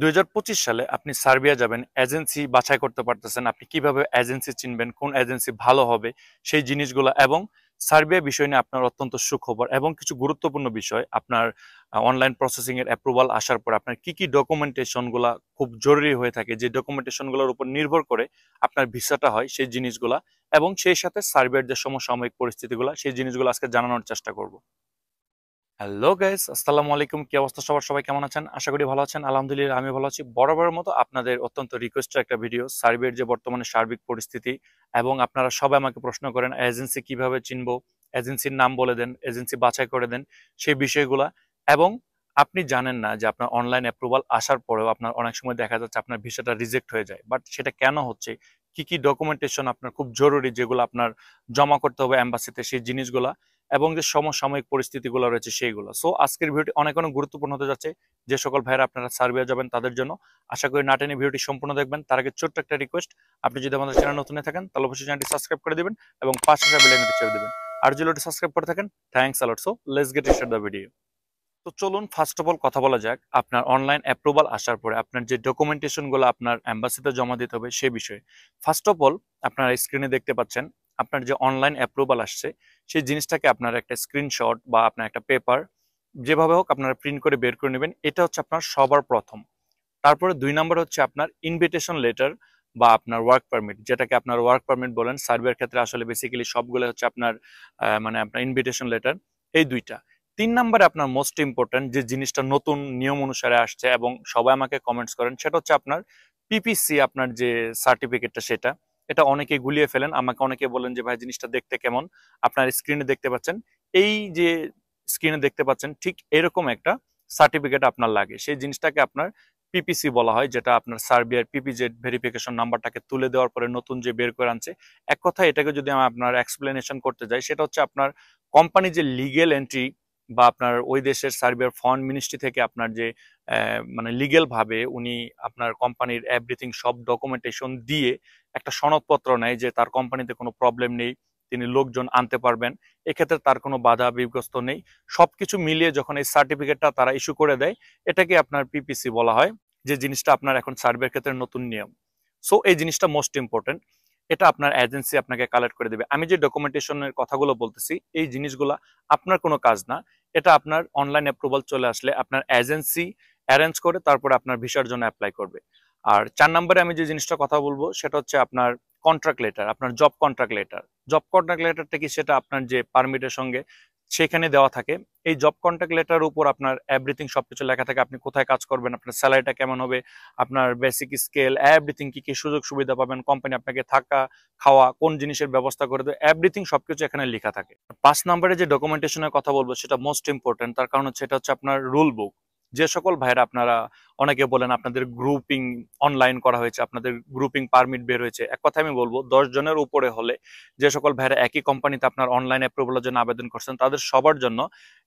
2025 সালে আপনি সার্বিয়া যাবেন, এজেন্সি বাছাই করতে পারতেছেন। আপনি কিভাবে এজেন্সি চিনবেন, কোন এজেন্সি ভালো হবে, সেই জিনিসগুলো এবং সার্বিয়া বিষয় নিয়ে আপনার অত্যন্ত সুখবর এবং কিছু গুরুত্বপূর্ণ বিষয় আপনার অনলাইন প্রসেসিং এর অ্যাপ্রুভাল আসার পর আপনার কি ডকুমেন্টেশনগুলা খুব জরুরি হয়ে থাকে, যে ডকুমেন্টেশনগুলোর উপর নির্ভর করে আপনার ভিসাটা হয়, সেই জিনিসগুলা এবং সেই সাথে সার্বিয়ার যে সমসাময়িক পরিস্থিতিগুলো, সেই জিনিসগুলো আজকে জানানোর চেষ্টা করব। হ্যালো গাইস, আসসালামু আলাইকুম। কি অবস্থা সবার? সবাই কেমন আছেন? আশা করি ভালো আছেন। আলহামদুলিল্লাহ আমি ভালো আছি। বরাবরের মতো আপনাদের অত্যন্ত রিকোয়েস্টের একটা ভিডিও, সার্বিয়ার যে বর্তমানে সার্বিক পরিস্থিতি এবং আপনারা সবাই আমাকে প্রশ্ন করেন এজেন্সি কিভাবে চিনবো, এজেন্সির নাম বলে দেন, এজেন্সি বাছাই করে দেন, সেই বিষয়গুলা। এবং আপনি জানেন না যে আপনার অনলাইন অ্যাপ্রুভাল আসার পরেও আপনার অনেক সময় দেখা যাচ্ছে আপনার ভিসাটা রিজেক্ট হয়ে যায়, বাট সেটা কেন হচ্ছে, কি ডকুমেন্টেশন আপনার খুব জরুরি যেগুলো আপনার জমা করতে হবে এম্বাসিতে, সেই জিনিসগুলা এবং যে সমসাময়িক পরিস্থিতিগুলো রয়েছে সেইগুলো। সো আজকের ভিডিওটি অনেক অনেক গুরুত্বপূর্ণ হতে যাচ্ছে যে সকল ভাইরা আপনারা সার্বিয়া যাবেন তাদের জন্য। আশা করি না টেনে ভিডিওটি সম্পূর্ণ দেখবেন। তার আগে ছোট্ট একটা রিকোয়েস্ট, আপনি যদি আমাদের চ্যানেল নতুন থাকেন তাহলে অবশ্যই চ্যানেলটি সাবস্ক্রাইব করে দিবেন এবং পাশে থাকা বেল আইকনটি চেপে দিবেন। আর যদি ওটা সাবস্ক্রাইব করে থাকেন, thanks আলট। So let's get start the video. তো চলুন ফার্স্ট অফ অল কথা বলা যাক আপনার অনলাইন অ্যাপ্রুভাল আসার পরে আপনার যে ডকুমেন্টেশনগুলো আপনার এম্বাসিতে জমা দিতে হবে সেই বিষয়ে। ফার্স্ট অফ অল আপনারা স্ক্রিনে দেখতে পাচ্ছেন আপনার যে অনলাইন অ্যাপ্রুভাল আসছে সেই জিনিসটাকে আপনার একটা স্ক্রিনশট বা আপনার একটা পেপার যেভাবে হোক আপনারা প্রিন্ট করে বের করে নেবেন। এটা হচ্ছে আপনার সবার প্রথম। তারপরে 2 নম্বর হচ্ছে আপনার ইনভিটেশন লেটার বা আপনার ওয়ার্ক পারমিট, যেটাকে আপনার ওয়ার্ক পারমিট বলেন। সার্বিয়ার ক্ষেত্রে আসলে বেসিক্যালি সবগুলো হচ্ছে আপনার মানে আপনার ইনভিটেশন লেটার। এই দুইটা। 3 নম্বরে আপনার মোস্ট ইম্পর্টেন্ট যে জিনিসটা নতুন নিয়ম অনুসারে আসছে এবং সবাই আমাকে কমেন্টস করেন, সেটা হচ্ছে আপনার পিপিসি, আপনার যে সার্টিফিকেটটা সেটা। এটা অনেকে গুলিয়ে ফেলেন, আমাকে অনেকে বলেন যে ভাই জিনিসটা দেখতে কেমন। আপনার স্ক্রিনে দেখতে পাচ্ছেন, এই যে স্ক্রিনে দেখতে পাচ্ছেন ঠিক এরকম একটা সার্টিফিকেট আপনার লাগে। সেই জিনিসটাকে আপনার পিপিসি বলা হয়, যেটা আপনার সার্বিয়ার পিপিজেড ভেরিফিকেশন নাম্বারটাকে তুলে দেওয়ার পরে নতুন যে বের করে আনছে। এক কথায় এটাকে যদি আমি আপনার এক্সপ্লেনেশন করতে যাই, সেটা হচ্ছে আপনার কোম্পানি যে লিগেল এন্ট্রি বা আপনার ওই দেশের সার্বিয়ার ফরেন মিনিস্ট্রি থেকে আপনার যে মানে লিগেল ভাবে উনি আপনার কোম্পানির এভরিথিং সব ডকুমেন্টেশন দিয়ে একটা সনদপত্র নেয় যে তার কোম্পানিতে কোনো প্রবলেম নেই, তিনি লোকজন আনতে পারবেন, এক্ষেত্রে তার কোনো বাধা বিগ্রস্ত নেই। সবকিছু মিলিয়ে যখন এই সার্টিফিকেটটা তারা ইস্যু করে দেয়, এটাকে আপনার পিপিসি বলা হয়, যে জিনিসটা আপনার এখন সার্ভের ক্ষেত্রে নতুন নিয়ম। সো এই জিনিসটা মোস্ট ইম্পর্টেন্ট। এটা আপনার এজেন্সি আপনাকে কালেক্ট করে দেবে। আমি যে ডকুমেন্টেশনের কথাগুলো বলতেছি এই জিনিসগুলো আপনার কোনো কাজ না। এটা আপনার অনলাইন অ্যাপ্রুভাল চলে আসলে আপনার এজেন্সি অ্যারেঞ্জ করে তারপরে আপনার ভিসার জন্য অ্যাপ্লাই করবে। আর 4 নম্বরে আমি যে জিনিসটা কথা বলবো সেটা হচ্ছে আপনার কন্ট্রাক্ট লেটার, আপনার job contract letter. Job contract লেটারটা কি, সেটা আপনার যে পারমিটের সঙ্গে সেখানে দেওয়া থাকে। এই জব কন্ট্রাক্ট লেটারের উপর আপনার এভরিথিং সবকিছু লেখা থাকে, আপনি কোথায় কাজ করবেন, আপনার স্যালারিটা কেমন হবে, আপনার বেসিক স্কেল এভরিথিং, কি সুযোগ সুবিধা পাবেন, কোম্পানি আপনাকে থাকা খাওয়া কোন জিনিসের ব্যবস্থা করে দেবে, এভরিথিং সবকিছু এখানে লেখা থাকে। 5 নম্বরে যে ডকুমেন্টেশনের কথা বলবো সেটা মোস্ট ইম্পর্টেন্ট, তার কারণ হচ্ছে এটা হচ্ছে আপনার রুল বুক। যে সকল ভাইরা আপনারা অনেকে বলেন আপনাদের গ্রুপিং অনলাইন করা হয়েছে, আপনাদের গ্রুপিং পারমিট বের হয়েছে, এক কথা আমি বলবো 10 জনের উপরে হলে যে সকল ভাইরা একই কোম্পানিতে আপনার অনলাইন অ্যাপ্রুভালের জন্য আবেদন করছেন তাদের সবার জন্য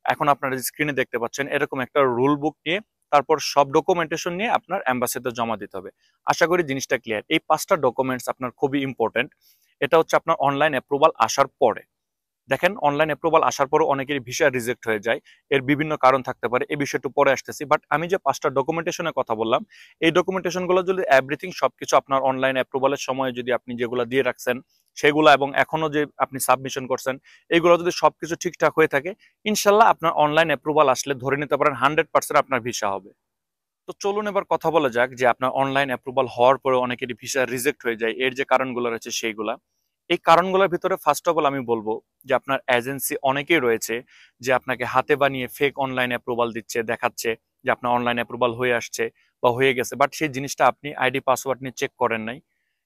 এখন আপনারা স্ক্রিনে দেখতে পাচ্ছেন এরকম একটা রুল বুক নিয়ে তারপর সব ডকুমেন্টেশন নিয়ে আপনার অ্যাম্বাসিতে জমা দিতে হবে। আশা করি জিনিসটা ক্লিয়ার। এই 5টা ডকুমেন্টস আপনার খুবই ইম্পর্টেন্ট। এটা হচ্ছে আপনার অনলাইন অ্যাপ্রুভাল আসার পরে। দেখেন অনলাইন অ্যাপ্রুভাল আসার পরও অনেকেরই ভিসা রিজেক্ট হয়ে যায়, এর বিভিন্ন কারণ থাকতে পারে, এই বিষয়টা পরে আসতেছি। বাট আমি যে 5টা ডকুমেন্টেশনের কথা বললাম, এই ডকুমেন্টেশনগুলো যদি এভরিথিং সবকিছু আপনার অনলাইন অ্যাপ্রুভালের সময় যদি আপনি যেগুলো দিয়ে রাখছেন সেগুলো এবং এখনো যে আপনি সাবমিশন করছেন এইগুলো যদি সবকিছু ঠিকঠাক হয়ে থাকে, ইনশাল্লাহ আপনার অনলাইন অ্যাপ্রুভাল আসলে ধরে নিতে পারেন 100% আপনার ভিসা হবে। তো চলুন এবার কথা বলা যাক যে আপনার অনলাইন অ্যাপ্রুভাল হওয়ার পরে অনেকেরই ভিসা রিজেক্ট হয়ে যায়, এর যে কারণগুলো রয়েছে সেইগুলা। এই কারণগুলোর ভিতরে ফার্স্ট অফ অল আমি বলবো যে আপনার এজেন্সি অনেকেই রয়েছে যে আপনাকে হাতে বানিয়ে ফেক অনলাইন অ্যাপ্রুভাল দিচ্ছে, দেখাচ্ছে যে আপনার অনলাইন অ্যাপ্রুভাল হয়ে আসছে বা হয়ে গেছে, বাট সেই জিনিসটা আপনি আইডি পাসওয়ার্ড নিয়ে চেক করেন নাই।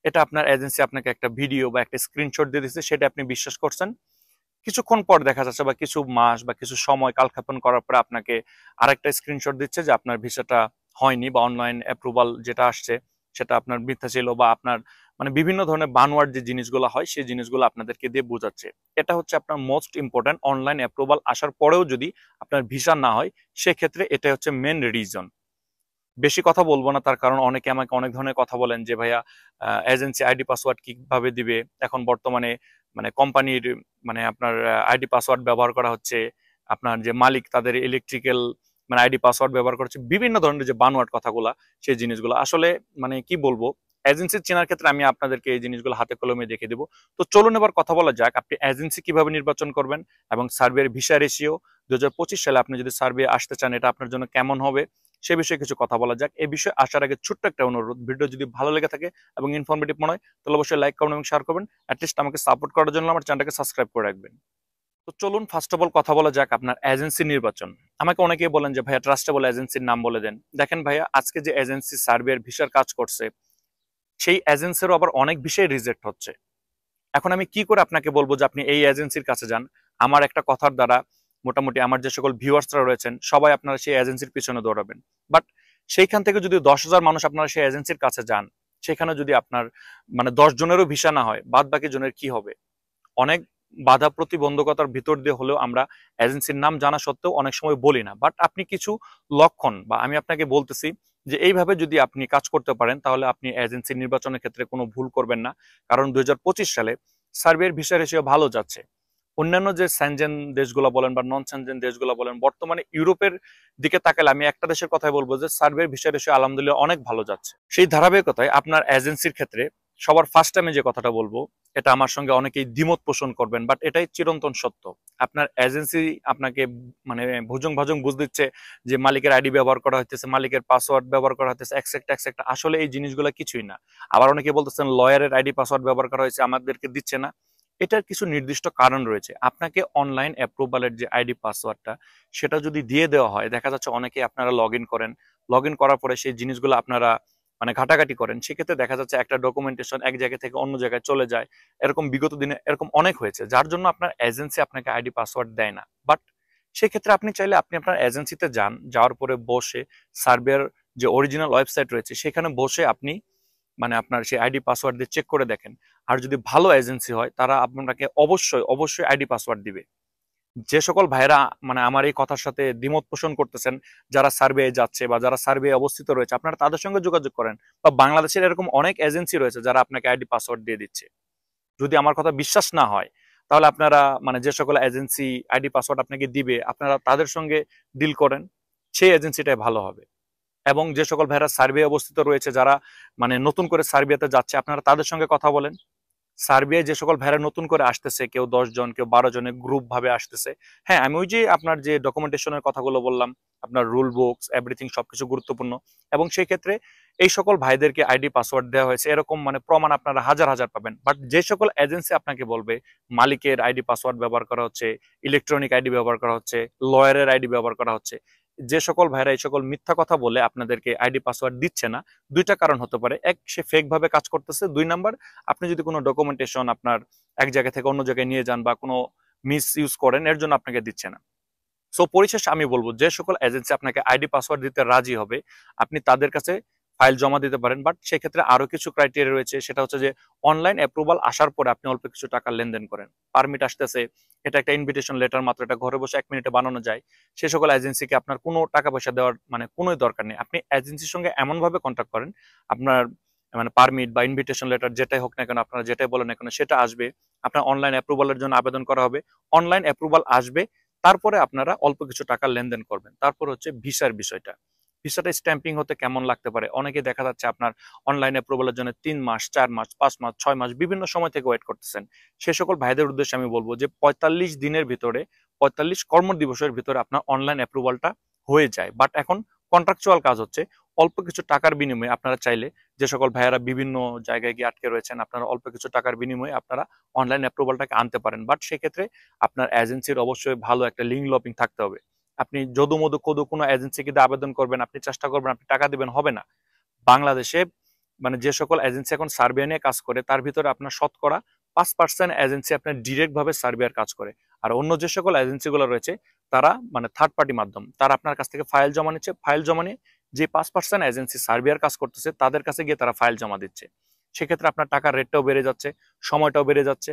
এটা আপনার এজেন্সি আপনাকে একটা ভিডিও বা একটা স্ক্রিনশট দিয়ে দিচ্ছে, সেটা আপনি বিশ্বাস করছেন। কিছুক্ষণ পর দেখা যাচ্ছে বা কিছু মাস বা কিছু সময় কালক্ষেপণ করার পরে আপনাকে আরেকটা স্ক্রিনশট দিচ্ছে যে আপনার ভিসাটা হয়নি বা অনলাইন অ্যাপ্রুভাল যেটা আসছে সেটা আপনার মিথ্যা ছিল বা আপনার মানে বিভিন্ন ধরনের বানোয়াট যে জিনিসগুলো হয় সেই জিনিসগুলো আপনাদেরকে দিয়ে বোঝাচ্ছে। এটা হচ্ছে আপনার মোস্ট ইম্পর্টেন্ট। অনলাইন অ্যাপ্রুভাল আসার পরেও যদি আপনার ভিসা না হয় সেক্ষেত্রে এটা হচ্ছে মেন রিজন। বেশি কথা বলবো না, তার কারণ অনেকে আমাকে অনেক ধরনের কথা বলেন যে ভাইয়া এজেন্সি আইডি পাসওয়ার্ড কিভাবে দিবে, এখন বর্তমানে মানে কোম্পানির মানে আপনার আইডি পাসওয়ার্ড ব্যবহার করা হচ্ছে, আপনার যে মালিক তাদের ইলেকট্রিক্যাল মানে আইডি পাসওয়ার্ড ব্যবহার করছে, বিভিন্ন ধরনের যে বানোয়াট কথাগুলা, সেই জিনিসগুলো আসলে মানে কি বলবো, এজেন্সি চেনার ক্ষেত্রে আমি আপনাদেরকে এই জিনিসগুলো হাতে কলমে দেখে দেবো। তো চলুন এবার কথা বলা যাক আপনি এজেন্সি কিভাবে নির্বাচন করবেন, এবং সার্বিয়ার ভিসা রেশিও 2025 সালে আপনি যদি সার্বিয়া আসতে চান এটা আপনার জন্য কেমন হবে সে বিষয়ে কিছু কথা বলা যাক। এই বিষয়ে আসার আগে ছোট্ট একটা অনুরোধ, ভিডিও যদি ভালো লেগে থাকে এবং ইনফরমেটিভ মনে হয় তাহলে অবশ্যই লাইক করবেন এবং শেয়ার করবেন। অ্যাটলিস্ট আমাকে সাপোর্ট করার জন্য আমার চ্যানেলটাকে সাবস্ক্রাইব করে রাখবেন। তো চলুন ফার্স্ট অফ অল কথা বলা যাক আপনার এজেন্সি নির্বাচন। আমাকে অনেকেই বলেন যে ভাইয়া ট্রাস্টেবল এজেন্সির নাম বলে দেন। দেখেন ভাইয়া, আজকে যে এজেন্সি সার্বিয়ার ভিসার কাজ করছে সেই এজেন্সিরও আবার অনেক বিষয় রিজেক্ট হচ্ছে। এখন আমি কি করে আপনাকে বলবো যে আপনি এই এজেন্সির কাছে যান? আমার একটা কথার দ্বারা মোটামুটি আমার যে সকল ভিউয়ার্সরা রয়েছেন সবাই আপনারা সেই এজেন্সির পিছনে দৌড়াবেন। বাট সেইখান থেকে যদি 10,000 মানুষ আপনারা সেই এজেন্সির কাছে যান, সেখানে যদি আপনার মানে 10 জনেরও ভিসা না হয়, বাদ বাকি জনের কি হবে? অনেক বাধা প্রতিবন্ধকতার ভিতর দিয়ে হলেও আমরা এজেন্সির নাম জানা সত্ত্বেও অনেক সময় বলি না। বাট আপনি কিছু লক্ষণ বা আমি আপনাকে বলতেছি যে এইভাবে যদি আপনি কাজ করতে পারেন তাহলে আপনি এজেন্সি নির্বাচনের ক্ষেত্রে কোনো ভুল করবেন না। কারণ 2025 সালে সার্বিয়ার ভিসা রেশিও ভালো যাচ্ছে। অন্যান্য যে সেনজেন দেশগুলো বলেন বা নন সেনজেন দেশগুলো বলেন, বর্তমানে ইউরোপের দিকে তাকালে আমি একটা দেশের কথাই বলবো যে সার্বিয়ার ভিসা রেশিও আলহামদুলিল্লাহ অনেক ভালো যাচ্ছে। সেই ধারাবাহিকতায় আপনার এজেন্সির ক্ষেত্রে সবার ফার্স্ট টাইমে যে কথাটা বলবো, এটা আমার সঙ্গে অনেকেই দ্বিমত পোষণ করবেন, বাট এটাই চিরন্তন সত্য। আপনার এজেন্সি আপনাকে মানে ভুজং ভাজং বুঝ দিচ্ছে যে মালিকের আইডি ব্যবহার করা হইতেছে, মালিকের পাসওয়ার্ড ব্যবহার করা হইতেছে, এক্সেক্ট এক্সেক্ট, আসলে এই জিনিসগুলো কিছুই না। আবার অনেকে বলতেছেন লয়ারের আইডি পাসওয়ার্ড ব্যবহার করা হয়েছে, আমাদেরকে দিচ্ছে না। এটার কিছু নির্দিষ্ট কারণ রয়েছে। আপনাকে অনলাইন অ্যাপ্রুভালের যে আইডি পাসওয়ার্ডটা সেটা যদি দিয়ে দেওয়া হয়, দেখা যাচ্ছে অনেকে আপনারা লগ ইন করেন, লগ ইন করার পরে সেই জিনিসগুলো আপনারা মানে ঘাটাঘাটি করেন, সেক্ষেত্রে দেখা যাচ্ছে একটা ডকুমেন্টেশন এক জায়গা থেকে অন্য জায়গায় চলে যায়। এরকম বিগত দিনে এরকম অনেক হয়েছে, যার জন্য আপনার এজেন্সি আপনাকে আইডি পাসওয়ার্ড দেয় না। বাট সেক্ষেত্রে আপনি চাইলে আপনি আপনার এজেন্সিতে যান, যাওয়ার পরে বসে সার্বিয়ার যে অরিজিনাল ওয়েবসাইট রয়েছে সেখানে বসে আপনি মানে আপনার সেই আইডি পাসওয়ার্ড দিয়ে চেক করে দেখেন। আর যদি ভালো এজেন্সি হয় তারা আপনাকে অবশ্যই অবশ্যই আইডি পাসওয়ার্ড দিবে। যে সকল ভাইরা মানে আমার এই কথার সাথে দ্বিমত পোষণ করতেছেন, যারা সার্বিয়ায় যাচ্ছে বা যারা সার্বিয়ায় অবস্থিত রয়েছে, আপনারা তাদের সঙ্গে যোগাযোগ করেন। বা বাংলাদেশের এরকম অনেক এজেন্সি রয়েছে যারা আপনাকে আইডি পাসওয়ার্ড দিয়ে দিচ্ছে। যদি আমার কথা বিশ্বাস না হয় তাহলে আপনারা মানে যে সকল এজেন্সি আইডি পাসওয়ার্ড আপনাকে দিবে আপনারা তাদের সঙ্গে ডিল করেন, সেই এজেন্সিটাই ভালো হবে। এবং যে সকল ভাইরা সার্বিয়ায় অবস্থিত রয়েছে, যারা মানে নতুন করে সার্বিয়াতে যাচ্ছে, আপনারা তাদের সঙ্গে কথা বলেন। সার্বিয়ায় যে সকল ভাইরা নতুন করে আসতেছে, কেউ 10 জন কেউ 12 জনের গ্রুপ ভাবে আসতেছে, হ্যাঁ আমি ওই যে আপনার যে ডকুমেন্টেশনের কথাগুলো বললাম, আপনার রুল বুকস এভরিথিং সবকিছু গুরুত্বপূর্ণ। এবং সেই ক্ষেত্রে এই সকল ভাইদেরকে আইডি পাসওয়ার্ড দেওয়া হয়েছে এরকম মানে প্রমাণ আপনারা হাজার হাজার পাবেন। বাট যে সকল এজেন্সি আপনাকে বলবে মালিকের আইডি পাসওয়ার্ড ব্যবহার করা হচ্ছে, ইলেকট্রনিক আইডি ব্যবহার করা হচ্ছে, লয়ারের আইডি ব্যবহার করা হচ্ছে, যে সকল ভাইরা এই সকল মিথ্যা কথা বলে আপনাদেরকে আইডি পাসওয়ার্ড দিচ্ছে না, দুইটা কারণ হতে পারে। এক, সে ফেক ভাবে কাজ করতেছে। 2 নাম্বার, আপনি যদি কোনো ডকুমেন্টেশন আপনার এক জায়গা থেকে অন্য জায়গায় নিয়ে যান বা কোনো মিস ইউজ করেন, এর জন্য আপনাকে দিচ্ছে না। সো পরিশেষে আমি বলবো যে সকল এজেন্সি আপনাকে আইডি পাসওয়ার্ড দিতে রাজি হবে আপনি তাদের কাছে ফাইল জমা দিতে পারেন। বাট সেক্ষেত্রে আরো কিছু ক্রাইটেরিয়া রয়েছে, সেটা হচ্ছে যে অনলাইন অ্যাপ্রুভাল আসার পরে আপনি অল্প কিছু টাকা লেনদেন করেন। পারমিট আসতেছে, এটা একটা ইনভিটেশন লেটার মাত্র, এটা ঘরে বসে 1 মিনিটে বানানো যায়। সে সকল এজেন্সিকে আপনার কোনো টাকা পয়সা দেওয়ার মানে কোনো দরকার নেই। আপনি এজেন্সির সঙ্গে এমন ভাবে কন্ট্যাক্ট করেন, আপনার মানে পারমিট বা ইনভিটেশন লেটার যেটাই হোক না কেন, আপনারা যেটাই বলেন না কেন সেটা আসবে। আপনার অনলাইন অ্যাপ্রুভালের জন্য আবেদন করা হবে, অনলাইন অ্যাপ্রুভাল আসবে, তারপরে আপনারা অল্প কিছু টাকা লেনদেন করবেন। তারপর হচ্ছে ভিসার বিষয়টা। ভিসাটা স্ট্যাম্পিং হতে কেমন লাগতে পারে, অনেকে দেখা যাচ্ছে আপনার অনলাইন অ্যাপ্রুভালের জন্য 3 মাস 4 মাস 5 মাস 6 মাস বিভিন্ন সময় থেকে ওয়েট করতেছেন। সে সকল ভাইদের উদ্দেশ্যে আমি বলবো যে 45 দিনের ভিতরে, 45 কর্মদিবসের ভিতরে আপনার অনলাইন অ্যাপ্রুভালটা হয়ে যায়। বাট এখন কন্ট্রাকচুয়াল কাজ হচ্ছে, অল্প কিছু টাকার বিনিময়ে আপনারা চাইলে, যে সকল ভাইয়ারা বিভিন্ন জায়গায় গিয়ে আটকে রয়েছেন, আপনারা অল্প কিছু টাকার বিনিময়ে আপনারা অনলাইন অ্যাপ্রুভালটাকে আনতে পারেন। বাট সেক্ষেত্রে আপনার এজেন্সির অবশ্যই ভালো একটা লিঙ্ক লপিং থাকতে হবে। আপনি যদু মধু কদু কোনো এজেন্সিকে দিয়ে আবেদন করবেন, আপনি চেষ্টা করবেন, আপনি টাকা দিবেন, হবে না। বাংলাদেশে মানে যে সকল এজেন্সি এখন সার্বিয়া নিয়ে কাজ করে তার ভিতরে আপনার শতকরা 5% এজেন্সি আপনার ডিরেক্ট ভাবে সার্বিয়ার কাজ করে। আর অন্য যে সকল এজেন্সিগুলো রয়েছে তারা মানে থার্ড পার্টি মাধ্যম, তারা আপনার কাছ থেকে ফাইল জমা নিচ্ছে, ফাইল জমা নিয়ে যে 5% এজেন্সি সার্বিয়ার কাজ করতেছে তাদের কাছে গিয়ে তারা ফাইল জমা দিচ্ছে। সেক্ষেত্রে আপনার টাকার রেটটাও বেড়ে যাচ্ছে, সময়টাও বেড়ে যাচ্ছে।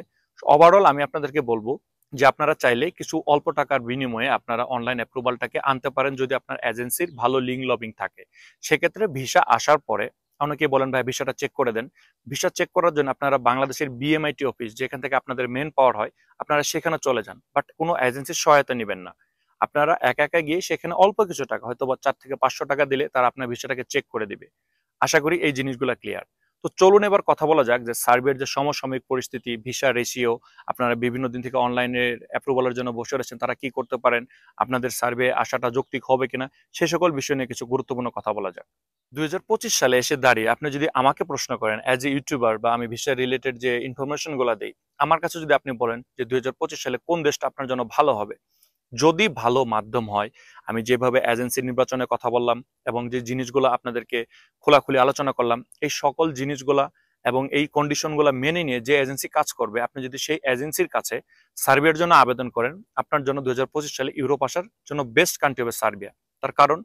ওভারঅল আমি আপনাদেরকে বলবো যে আপনারা চাইলে কিছু অল্প টাকার বিনিময়ে আপনারা অনলাইন অ্যাপ্রুভালটাকে আনতে পারেন যদি আপনার এজেন্সির ভালো লিঙ্ক লবিং থাকে। সেক্ষেত্রে ভিসা আসার পরে অনেকে বলেন ভাই ভিসাটা চেক করে দেন। ভিসা চেক করার জন্য আপনারা বাংলাদেশের বিএমআইটি অফিস যেখান থেকে আপনাদের মেন পাওয়ার হয়, আপনারা সেখানে চলে যান। বাট কোনো এজেন্সির সহায়তা নেবেন না। আপনারা একা একা গিয়ে সেখানে অল্প কিছু টাকা, হয়তো বা 4 থেকে 500 টাকা দিলে তারা আপনার ভিসাটাকে চেক করে দিবে। আশা করি এই জিনিসগুলো ক্লিয়ার। তো চলুন এবার কথা বলা যাক যে সার্বিয়ার যে সমসাময়িক পরিস্থিতি, ভিসা রেশিও, আপনারা বিভিন্ন দিন থেকে অনলাইনে অ্যাপ্রুভালের জন্য বসে রয়েছেন, তারা কি করতে পারেন, আপনাদের সার্ভে আসাটা যৌক্তিক হবে কিনা, সে সকল বিষয় নিয়ে কিছু গুরুত্বপূর্ণ কথা বলা যাক। 2025 সালে এসে দাঁড়িয়ে আপনি যদি আমাকে প্রশ্ন করেন অ্যাজ এ ইউটিউবার, বা আমি ভিসা রিলেটেড যে ইনফরমেশন গুলা দেই, আমার কাছে যদি আপনি বলেন যে 2025 সালে কোন দেশটা আপনার জন্য ভালো হবে, যদি ভালো মাধ্যম হয়, আমি যেভাবে এজেন্সি নির্বাচনের কথা বললাম এবং যে জিনিসগুলো আপনাদেরকে খোলাখুলি আলোচনা করলাম, এই সকল জিনিসগুলা এবং এই কন্ডিশনগুলো মেনে নিয়ে যে এজেন্সি কাজ করবে, আপনি যদি সেই এজেন্সির কাছে সার্বিয়ার জন্য আবেদন করেন, আপনার জন্য 2025 সালে ইউরোপ আসার জন্য বেস্ট কান্ট্রি হবে সার্বিয়া। তার কারণ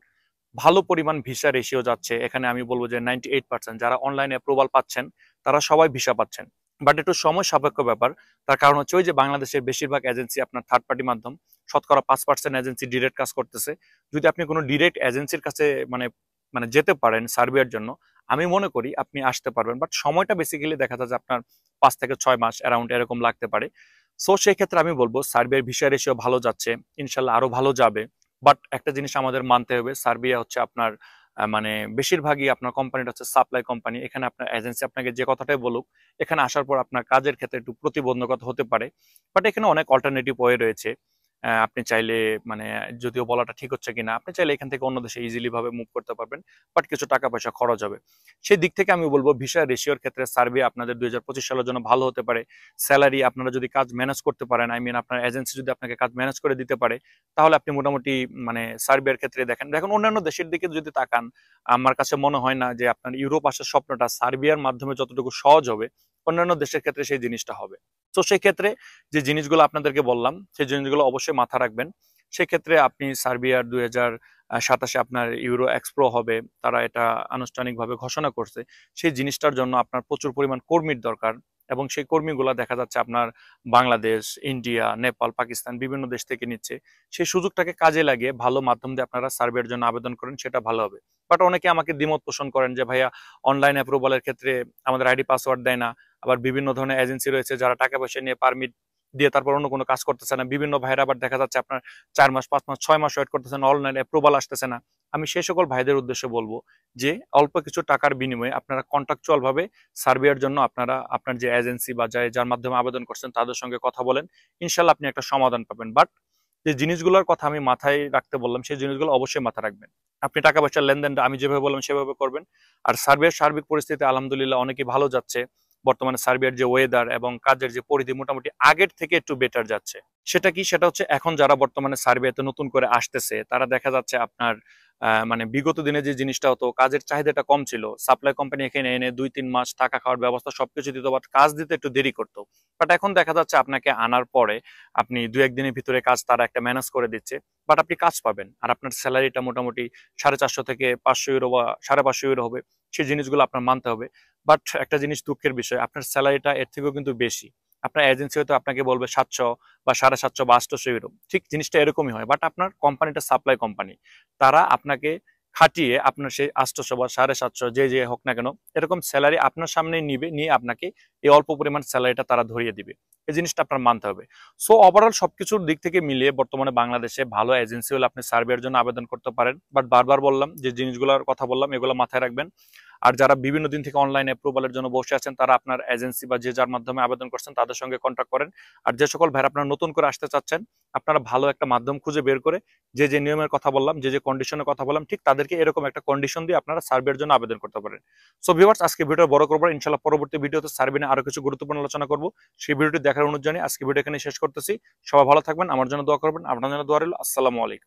ভালো পরিমাণ ভিসা রেশিও যাচ্ছে এখানে। আমি বলবো যে 98% যারা অনলাইনে অ্যাপ্রুভাল পাচ্ছেন তারা সবাই ভিসা পাচ্ছেন। বাট একটু সময় সাপেক্ষ ব্যাপার। তার কারণ হচ্ছে ওই যে বাংলাদেশের বেশিরভাগ এজেন্সি আপনার থার্ড পার্টি মাধ্যম, শতকরা 5% এজেন্সি ডিরেক্ট কাজ করতেছে। যদি আপনি কোনো ডিরেক্ট এজেন্সির কাছে মানে মানে যেতে পারেন সার্বিয়ার জন্য, আমি মনে করি আপনি আসতে পারবেন। বাট সময়টা বেসিক্যালি দেখা যায় যে আপনার 5 থেকে 6 মাস অ্যারাউন্ড এরকম লাগতে পারে। সো সেই ক্ষেত্রে আমি বলবো সার্বিয়ার ভিসা রেশিও ভালো যাচ্ছে, ইনশাল্লাহ আরো ভালো যাবে। বাট একটা জিনিস আমাদের মানতে হবে, সার্বিয়া হচ্ছে আপনার মানে বেশিরভাগই আপনার কোম্পানিটা হচ্ছে সাপ্লাই কোম্পানি। এখানে আপনার এজেন্সি আপনাকে যে কথাটাই বলুক, এখানে আসার পর আপনার কাজের ক্ষেত্রে একটু প্রতিবন্ধকতা হতে পারে। বাট এখানে অনেক অল্টারনেটিভ ওয়ে রয়েছে। আপনি চাইলে মানে, যদিও বলাটা ঠিক হচ্ছে কিনা, আপনি চাইলে এখান থেকে অন্য দেশে ইজিলি ভাবে মুভ করতে পারবেন, বাট কিছু টাকা পয়সা খরচ হবে। সেই দিক থেকে আমি বলবো ভিসা রেশিওর ক্ষেত্রে সার্বিয়া আপনাদের 2025 সালের জন্য ভালো হতে পারে। স্যালারি আপনারা যদি কাজ ম্যানেজ করতে পারেন, আই মিন আপনার এজেন্সি যদি আপনাকে কাজ ম্যানেজ করে দিতে পারে, তাহলে আপনি মোটামুটি মানে সার্বিয়ার ক্ষেত্রে দেখেন। দেখুন অন্যান্য দেশের দিকে যদি তাকান, আমার কাছে মনে হয় না যে আপনার ইউরোপ আসার স্বপ্নটা সার্বিয়ার মাধ্যমে যতটুকু সহজ হবে, অন্যান্য দেশের ক্ষেত্রে সেই জিনিসটা হবে। তো সেই ক্ষেত্রে যে জিনিসগুলো আপনাদেরকে বললাম, সেই জিনিসগুলো অবশ্যই মাথা রাখবেন। সেক্ষেত্রে আপনি সার্বিয়ার 2027 আপনার ইউরো এক্সপ্রো হবে, তারা এটা আনুষ্ঠানিকভাবে ঘোষণা করছে। সেই জিনিসটার জন্য আপনার প্রচুর পরিমাণ কর্মীর দরকার, এবং সেই কর্মীগুলা দেখা যাচ্ছে আপনার বাংলাদেশ, ইন্ডিয়া, নেপাল, পাকিস্তান বিভিন্ন দেশ থেকে নিচ্ছে। সেই সুযোগটাকে কাজে লাগিয়ে ভালো মাধ্যম দিয়ে আপনারা সার্বিয়ার জন্য আবেদন করেন, সেটা ভালো হবে। বাট অনেকে আমাকে দ্বিমত পোষণ করেন যে ভাইয়া অনলাইন অ্যাপ্রুভালের ক্ষেত্রে আমাদের আইডি পাসওয়ার্ড দেয় না, আবার বিভিন্ন ধরনের এজেন্সি রয়েছে যারা টাকা পয়সা নিয়ে পারমিট দিয়ে তারপর অন্য কোনো কাজ করতেছে না। বিভিন্ন ভাইরা আবার দেখা যাচ্ছে আপনার 4 মাস, 5 মাস, 6 মাস ওয়েট করতেছেন, অনলাইন অ্যাপ্রুভাল আসতেছে না। আমি সেই সকল ভাইদের উদ্দেশ্যে বলবো যে অল্প কিছু টাকার বিনিময়ে আপনারা কন্ট্রাকচুয়াল ভাবে সার্বিয়ার জন্য আপনারা আপনার যে এজেন্সি বা যার মাধ্যমে আবেদন করছেন তাদের সঙ্গে কথা বলেন, ইনশাল্লাহ আপনি একটা সমাধান পাবেন। বাট যে জিনিসগুলোর কথা আমি মাথায় রাখতে বললাম, সেই জিনিসগুলো অবশ্যই মাথায় রাখবেন। আপনি টাকা পয়সার লেনদেনটা আমি যেভাবে বললাম সেভাবে করবেন। আর সার্বিয়ার সার্বিক পরিস্থিতি আলহামদুলিল্লাহ অনেকই ভালো যাচ্ছে। বর্তমানে সার্বিয়ার যে ওয়েদার এবং কাজের যে পরিধি মোটামুটি আগের থেকে একটু বেটার যাচ্ছে। সেটা কি? সেটা হচ্ছে এখন যারা বর্তমানে সার্বিয়াতে নতুন করে আসতেছে, তারা দেখা যাচ্ছে আপনার মানে বিগত দিনে যে জিনিসটা হতো, কাজের চাহিদাটা কম ছিল, সাপ্লাই কোম্পানি এখানে এনে 2-3 মাস টাকা খাওয়ার ব্যবস্থা সবকিছু দিত, বাট কাজ দিতে একটু দেরি করতো। বাট এখন দেখা যাচ্ছে আপনাকে আনার পরে আপনি 2-1 দিনের ভিতরে কাজ তারা একটা ম্যানেজ করে দিচ্ছে, বাট আপনি কাজ পাবেন। আর আপনার স্যালারিটা মোটামুটি 450 থেকে 500 ইউরো বা 550 ইউরো হবে। সেই জিনিসগুলো আপনার মানতে হবে। বাট একটা জিনিস দুঃখের বিষয়, আপনার স্যালারিটা এর থেকেও কিন্তু বেশি। আপনার এজেন্সি হয়তো আপনাকে বলবে 700 বা 750 বা 800 ইউরো, ঠিক জিনিসটা এরকমই হয়। বাট আপনার কোম্পানিটা সাপ্লাই কোম্পানি, তারা আপনাকে খাটিয়ে আপনার সেই 800 বা 750 যে হোক না কেন, এরকম স্যালারি আপনার সামনে নিবে, নিয়ে আপনাকে এই অল্প পরিমাণ স্যালারিটা তারা ধরিয়ে দিবে। এই জিনিসটা আপনার মানতে হবে। সো ওভারঅল সবকিছুর দিক থেকে মিলিয়ে বর্তমানে বাংলাদেশে ভালো এজেন্সি হলে আপনি সার্বিয়ার জন্য আবেদন করতে পারেন। বাট বারবার বললাম যে জিনিসগুলোর কথা বললাম, এগুলো মাথায় রাখবেন। আর যারা বিভিন্ন দিন থেকে অনলাইন অ্যাপ্রুভালের জন্য বসে আছেন, তারা আপনার এজেন্সি বা যে যার মাধ্যমে আবেদন করছেন তাদের সঙ্গে কন্ট্যাক্ট করেন। আর যে সকল ভাইরা আপনারা নতুন করে আসতে চাচ্ছেন, আপনারা ভালো একটা মাধ্যম খুঁজে বের করে যে নিয়মের কথা বললাম, যে কন্ডিশনের কথা বললাম, ঠিক তাদেরকে এরকম একটা কন্ডিশন দিয়ে আপনারা সার্বিয়ার জন্য আবেদন করতে পারেন। সো ভিউয়ার্স, আজকে ভিডিও বড় করবো, ইনশাআল্লাহ পরবর্তী ভিডিওতে সার্বিয়া নিয়ে আরো কিছু গুরুত্বপূর্ণ আলোচনা করব। সেই ভিডিওটি দেখার অনুরোধ জানিয়ে আজকে ভিডিও এখানে শেষ করতেছি। সবাই ভালো থাকবেন, আমার জন্য দোয়া করবেন, আপনার জন্য দোয়া রইল। আসসালামু আলাইকুম।